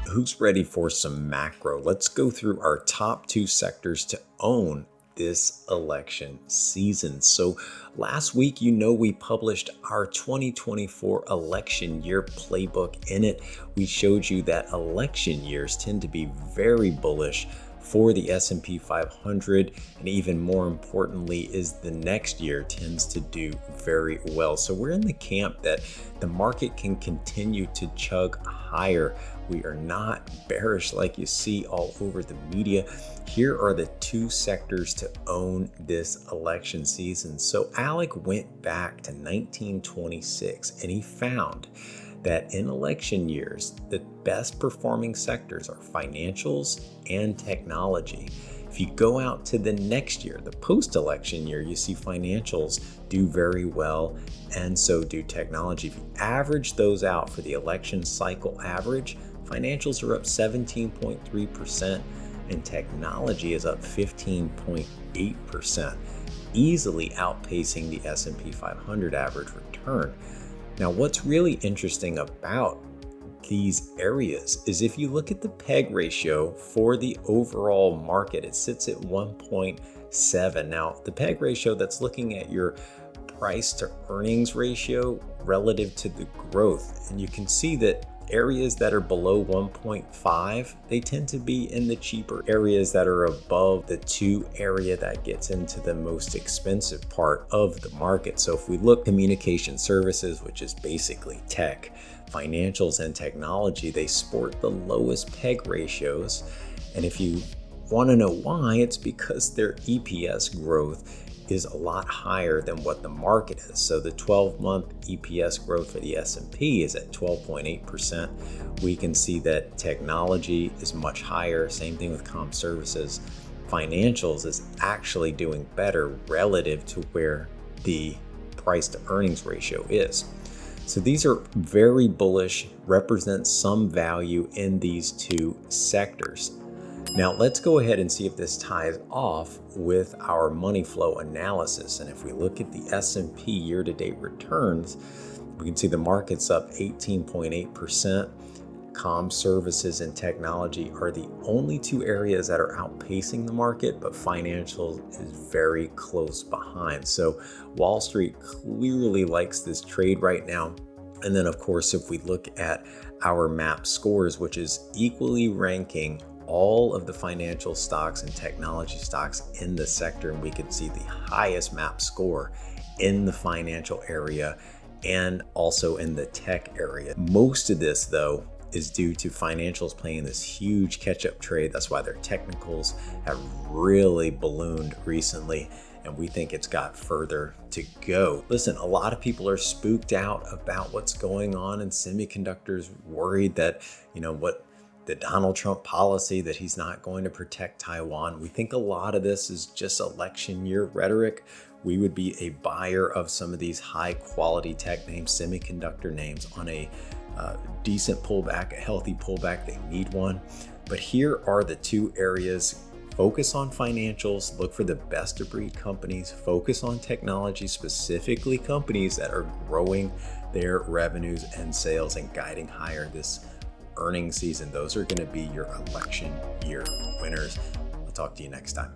Who's ready for some macro? Let's go through our top 2 sectors to own this election season. So last week, we published our 2024 election year playbook. In it, we showed you that election years tend to be very bullish for the S&P 500, and even more importantly is the next year tends to do very well. So we're in the camp that the market can continue to chug higher. We are not bearish like you see all over the media. Here are the 2 sectors to own this election season. So Alec went back to 1926 and he found that in election years, the best performing sectors are financials and technology. If you go out to the next year, the post-election year, you see financials do very well, and so do technology. If you average those out for the election cycle average, financials are up 17.3%, and technology is up 15.8%, easily outpacing the S&P 500 average return. Now, what's really interesting about these areas is if you look at the PEG ratio for the overall market, it sits at 1.7. Now, the PEG ratio, that's looking at your price to earnings ratio relative to the growth. And you can see that areas that are below 1.5, they tend to be in the cheaper areas that are above the 2 area that gets into the most expensive part of the market. So if we look communication services, which is basically tech, financials and technology, they sport the lowest PEG ratios. And if you want to know why, it's because their EPS growth is a lot higher than what the market is. So the 12-month EPS growth for the S&P is at 12.8%. We can see that technology is much higher. Same thing with comm services. Financials is actually doing better relative to where the price to earnings ratio is. So these are very bullish, represent some value in these 2 sectors. Now let's go ahead and see if this ties off with our money flow analysis. And if we look at the S&P year-to-date returns, we can see the market's up 18.8%. Comm services and technology are the only 2 areas that are outpacing the market, but financial is very close behind. So Wall Street clearly likes this trade right now. And then of course, if we look at our map scores, which is equally ranking all of the financial stocks and technology stocks in the sector, and we can see the highest map score in the financial area and also in the tech area. Most of this though is due to financials playing this huge catch-up trade. That's why their technicals have really ballooned recently, and we think it's got further to go. Listen, a lot of people are spooked out about what's going on in semiconductors, worried that, what the Donald Trump policy, that he's not going to protect Taiwan. We think a lot of this is just election year rhetoric. We would be a buyer of some of these high quality tech names, semiconductor names, on a decent pullback, a healthy pullback. They need one. But here are the 2 areas. Focus on financials, look for the best of breed companies, focus on technology, specifically companies that are growing their revenues and sales and guiding higher this earnings season. Those are going to be your election year winners. I'll talk to you next time.